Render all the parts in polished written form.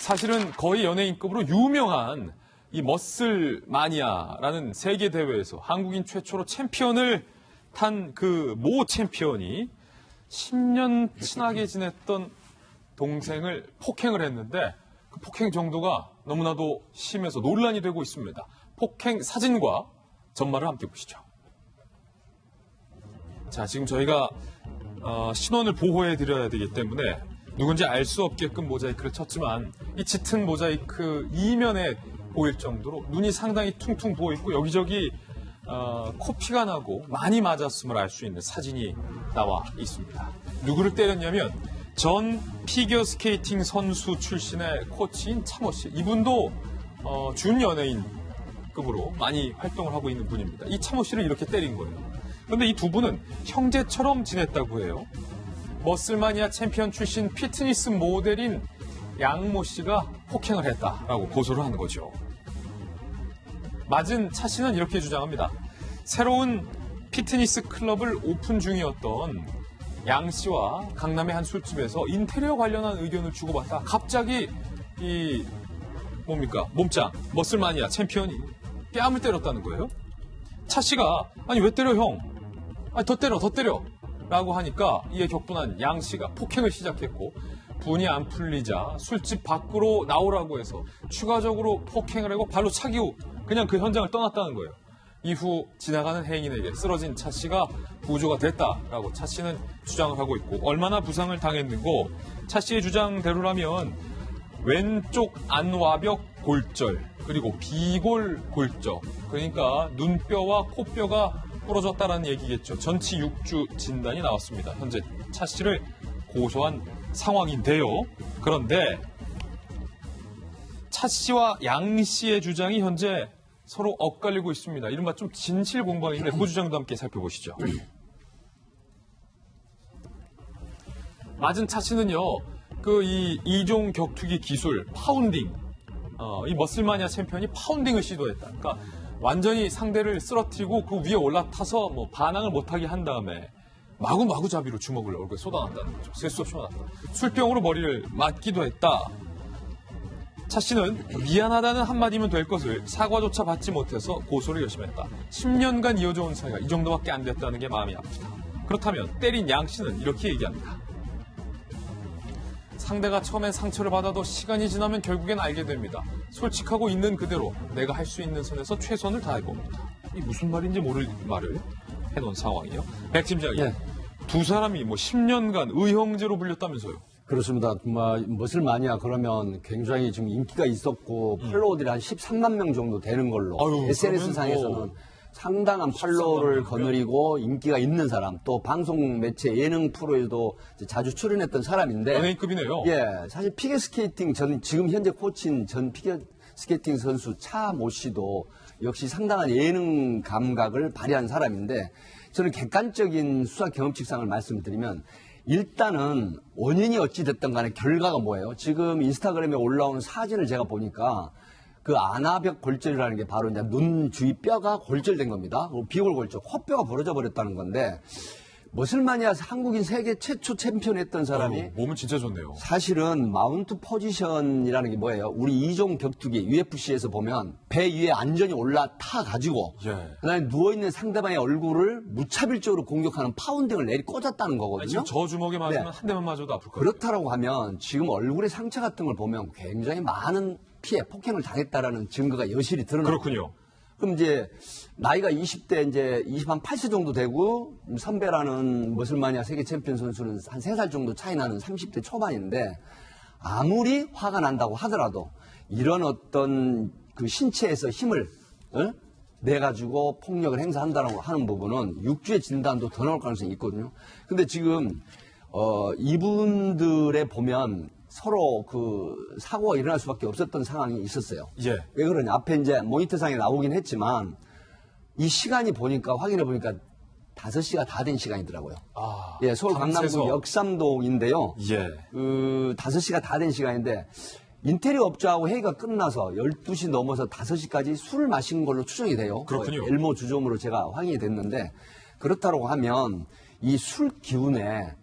사실은 거의 연예인급으로 유명한 이 머슬 마니아라는 세계 대회에서 한국인 최초로 챔피언을 탄 그 모 챔피언이 10년 친하게 지냈던 동생을 폭행을 했는데 그 폭행 정도가 너무나도 심해서 논란이 되고 있습니다. 폭행 사진과 전말을 함께 보시죠. 자, 지금 저희가 신원을 보호해 드려야 되기 때문에 누군지 알 수 없게끔 모자이크를 쳤지만 이 짙은 모자이크 이면에 보일 정도로 눈이 상당히 퉁퉁 부어 있고 여기저기 코피가 나고 많이 맞았음을 알 수 있는 사진이 나와 있습니다. 누구를 때렸냐면 전 피겨스케이팅 선수 출신의 코치인 차모 씨. 이분도 준연예인급으로 많이 활동을 하고 있는 분입니다. 이 차모 씨를 이렇게 때린 거예요. 그런데 이 두 분은 형제처럼 지냈다고 해요. 머슬마니아 챔피언 출신 피트니스 모델인 양모 씨가 폭행을 했다라고 고소를 하는 거죠. 맞은 차 씨는 이렇게 주장합니다. 새로운 피트니스 클럽을 오픈 중이었던 양 씨와 강남의 한 술집에서 인테리어 관련한 의견을 주고받다 갑자기 몸짱 머슬마니아 챔피언이 뺨을 때렸다는 거예요. 차 씨가 아니 왜 때려 형? 아니 더 때려 라고 하니까 이에 격분한 양 씨가 폭행을 시작했고 분이 안 풀리자 술집 밖으로 나오라고 해서 추가적으로 폭행을 하고 발로 차기고 그냥 그 현장을 떠났다는 거예요. 이후 지나가는 행인에게 쓰러진 차 씨가 구조가 됐다라고 차 씨는 주장을 하고 있고 얼마나 부상을 당했는고 차 씨의 주장대로라면 왼쪽 안와벽 골절 그리고 비골 골절 그러니까 눈뼈와 코뼈가 부러졌다라는 얘기겠죠. 전치 6주 진단이 나왔습니다. 현재 차 씨를 고소한 상황인데요. 그런데 차 씨와 양 씨의 주장이 현재 서로 엇갈리고 있습니다. 이른바 좀 진실 공방인데 그 주장도 함께 살펴보시죠. 맞은 차 씨는요. 이 이종 격투기 기술 파운딩 이 머슬마니아 챔피언이 파운딩을 시도했다. 그러니까 완전히 상대를 쓰러뜨리고 그 위에 올라타서 반항을 못하게 한 다음에 마구마구 자비로 주먹을 얼굴에 쏟아놨다는 거죠. 셀 수 없이 맞았다. 술병으로 머리를 맞기도 했다. 차 씨는 미안하다는 한마디면 될 것을 사과조차 받지 못해서 고소를 열심히 했다. 10년간 이어져 온 사이가 이 정도밖에 안 됐다는 게 마음이 아프다. 그렇다면 때린 양 씨는 이렇게 얘기합니다. 상대가 처음엔 상처를 받아도 시간이 지나면 결국엔 알게 됩니다. 솔직하고 있는 그대로 내가 할 수 있는 선에서 최선을 다해봅니다. 이 무슨 말인지 모를 말을 해놓은 상황이에요. 백 팀장이 네. 두 사람이 10년간 의형제로 불렸다면서요. 그렇습니다. 머슬마니아 그러면 굉장히 지금 인기가 있었고 팔로워들이 한 13만 명 정도 되는 걸로 SNS상에서는 상당한 팔로워를 거느리고 인기가 있는 사람 또 방송 매체 예능 프로에도 자주 출연했던 사람인데 연예인급이네요. 예, 사실 피겨스케이팅 지금 현재 코치인 전 피겨스케이팅 선수 차모 씨도 역시 상당한 예능 감각을 발휘한 사람인데 저는 객관적인 수사 경험칙상을 말씀드리면 일단은 원인이 어찌 됐든 간에 결과가 뭐예요? 지금 인스타그램에 올라오는 사진을 제가 보니까 그 안아벽 골절이라는 게 바로 이제 눈 주위 뼈가 골절된 겁니다. 비골 골절, 코뼈가 부러져 버렸다는 건데 머슬마니아 한국인 세계 최초 챔피언 했던 사람이 몸은 진짜 좋네요. 사실은 마운트 포지션이라는 게 뭐예요? 우리 이종 격투기 UFC에서 보면 배 위에 안전히 올라타 가지고 그다음에 누워있는 상대방의 얼굴을 무차별적으로 공격하는 파운딩을 꽂았다는 거거든요. 지금 저 주먹에 맞으면 한 대만 맞아도 아플 거예요. 그렇다고 하면 지금 얼굴에 상처 같은 걸 보면 굉장히 많은 폭행을 당했다라는 증거가 여실히 드러나요. 그렇군요. 그럼 이제 나이가 20대 이제 28세 정도 되고 선배라는 머슬마니아 세계 챔피언 선수는 한 3살 정도 차이 나는 30대 초반인데 아무리 화가 난다고 하더라도 이런 어떤 그 신체에서 힘을 내가지고 폭력을 행사한다고 하는 부분은 6주의 진단도 더 나올 가능성이 있거든요. 근데 지금 이분들의 보면 서로 그 사고가 일어날 수밖에 없었던 상황이 있었어요. 예. 왜 그러냐? 앞에 이제 모니터상에 나오긴 했지만 이 시간이 확인해 보니까 5시가 다 된 시간이더라고요. 예, 서울 강남구 역삼동인데요. 예. 5시가 다 된 시간인데 인테리어 업자하고 회의가 끝나서 12시 넘어서 5시까지 술을 마신 걸로 추정이 돼요. 그렇군요. 엘모 주점으로 제가 확인이 됐는데 그렇다고 하면 이 술 기운에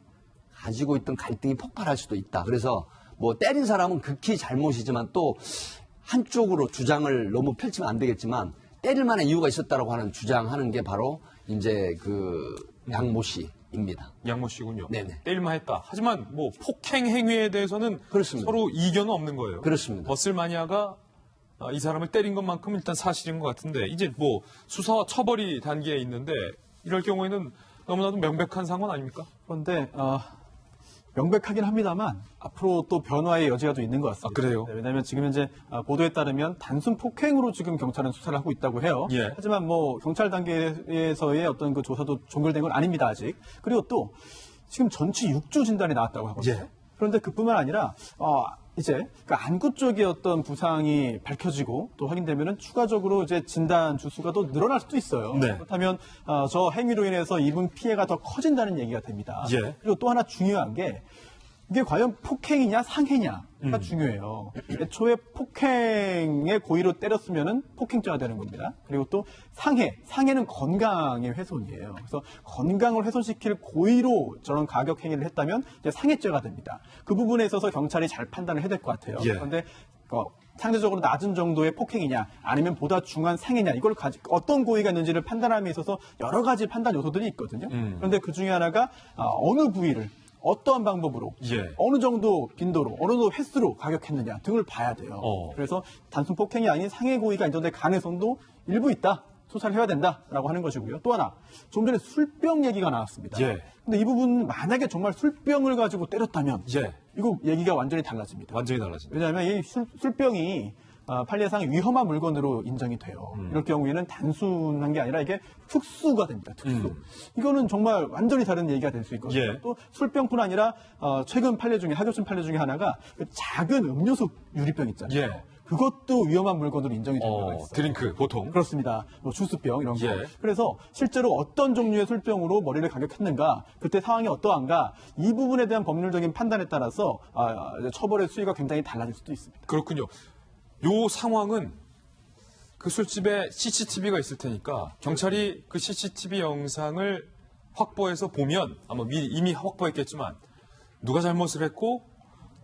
가지고 있던 갈등이 폭발할 수도 있다. 그래서 뭐 때린 사람은 극히 잘못이지만 또 한쪽으로 주장을 너무 펼치면 안 되겠지만 때릴 만한 이유가 있었다라고 하는 주장하는 게 바로 이제 그 양모 씨입니다. 양모 씨군요. 네네. 때릴만 했다. 하지만 뭐 폭행 행위에 대해서는 그렇습니다. 서로 이견은 없는 거예요. 그렇습니다. 버슬 마니아가 이 사람을 때린 것만큼 일단 사실인 것 같은데 이제 뭐 수사와 처벌이 단계에 있는데 이럴 경우에는 너무나도 명백한 상황 아닙니까? 그런데 명백하긴 합니다만 앞으로 또 변화의 여지가 또 있는 것 같습니다. 그래요? 네, 왜냐하면 지금 현재 보도에 따르면 단순 폭행으로 지금 경찰은 수사를 하고 있다고 해요. 예. 하지만 뭐 경찰 단계에서의 어떤 그 조사도 종결된 건 아닙니다 아직. 그리고 또 지금 전치 6주 진단이 나왔다고 하거든요. 예. 그런데 그뿐만 아니라 이제 그 안구 쪽의 어떤 부상이 밝혀지고 또 확인되면은 추가적으로 이제 진단 주수가 또 늘어날 수도 있어요. 네. 그렇다면 저 행위로 인해서 입은 피해가 더 커진다는 얘기가 됩니다. 예. 그리고 또 하나 중요한 게 이게 과연 폭행이냐 상해냐가 중요해요. 애초에 폭행의 고의로 때렸으면은 폭행죄가 되는 겁니다. 그리고 또 상해는 건강의 훼손이에요. 그래서 건강을 훼손시킬 고의로 저런 가격 행위를 했다면 이제 상해죄가 됩니다. 그 부분에 있어서 경찰이 잘 판단을 해야 될 것 같아요. 예. 그런데 상대적으로 낮은 정도의 폭행이냐 아니면 보다 중한 상해냐 이걸 가지고 어떤 고의가 있는지를 판단함에 있어서 여러 가지 판단 요소들이 있거든요. 그런데 그 중에 하나가 어느 부위를 어떠한 방법으로 예. 어느 정도 빈도로 어느 정도 횟수로 가격했느냐 등을 봐야 돼요. 그래서 단순 폭행이 아닌 상해 고의가 인정될 가능성도 일부 있다. 수사를 해야 된다라고 하는 것이고요. 또 하나 좀 전에 술병 얘기가 나왔습니다. 예. 근데 이 부분 만약에 정말 술병을 가지고 때렸다면 예. 이거 얘기가 완전히 달라집니다. 완전히 달라진다. 왜냐하면 이 술병이 판례상 위험한 물건으로 인정이 돼요. 이럴 경우에는 단순한 게 아니라 이게 특수가 됩니다. 특수. 이거는 정말 완전히 다른 얘기가 될 수 있거든요. 예. 또 술병뿐 아니라 최근 판례 중에 하교심 판례 중에 하나가 그 작은 음료수 유리병 있잖아요. 예. 그것도 위험한 물건으로 인정이 된 경우가 있어요. 드링크 보통. 그렇습니다. 뭐 주스병 이런 거. 예. 그래서 실제로 어떤 종류의 술병으로 머리를 가격했는가, 그때 상황이 어떠한가, 이 부분에 대한 법률적인 판단에 따라서 이제 처벌의 수위가 굉장히 달라질 수도 있습니다. 그렇군요. 요 상황은 그 술집에 CCTV가 있을 테니까 경찰이 그 CCTV 영상을 확보해서 보면 아마 이미 확보했겠지만 누가 잘못을 했고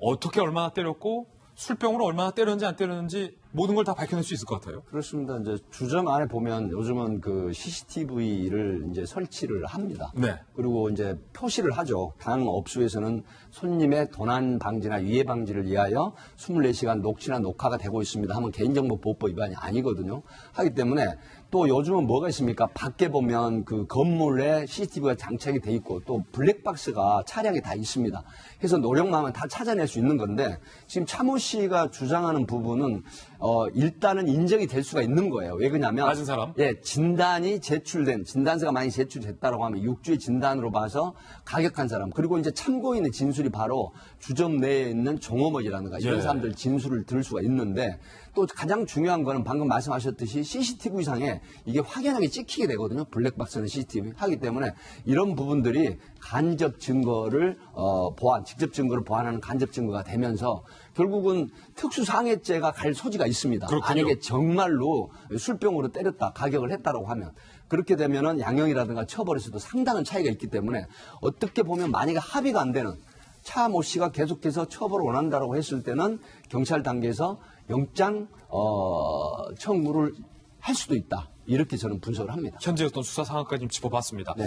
어떻게 얼마나 때렸고 술병으로 얼마나 때렸는지 안 때렸는지 모든 걸 다 밝혀낼 수 있을 것 같아요. 그렇습니다. 이제 주점 안에 보면 요즘은 그 CCTV를 이제 설치를 합니다. 네. 그리고 이제 표시를 하죠. 당 업소에서는 손님의 도난 방지나 위해 방지를 위하여 24시간 녹취나 녹화가 되고 있습니다 하면 개인정보보호법 위반이 아니거든요. 하기 때문에 또 요즘은 뭐가 있습니까? 밖에 보면 그 건물에 CCTV가 장착이 돼 있고 또 블랙박스가 차량에 다 있습니다. 해서 노력만하면 다 찾아낼 수 있는 건데 지금 차모 씨가 주장하는 부분은 일단은 인정이 될 수가 있는 거예요. 왜 그러냐면 맞은 사람? 예, 진단서가 많이 제출됐다고 하면 6주의 진단으로 봐서 가격한 사람 그리고 이제 참고인의 진술이 바로 주점 내에 있는 종업원이라든가 이런 예. 사람들 진술을 들을 수가 있는데 또 가장 중요한 거는 방금 말씀하셨듯이 CCTV상에 이게 확연하게 찍히게 되거든요. 블랙박스는 CCTV 하기 때문에 이런 부분들이 간접 증거를 직접 증거를 보완하는 간접 증거가 되면서 결국은 특수상해죄가 갈 소지가 있습니다. 그렇군요. 만약에 정말로 술병으로 때렸다, 가격을 했다라고 하면 그렇게 되면은 양형이라든가 처벌에서도 상당한 차이가 있기 때문에 어떻게 보면 만약에 합의가 안 되는 차모 씨가 계속해서 처벌을 원한다라고 했을 때는 경찰 단계에서 영장 청구를 할 수도 있다. 이렇게 저는 분석을 합니다. 현재 어떤 수사 상황까지 좀 짚어봤습니다. 네.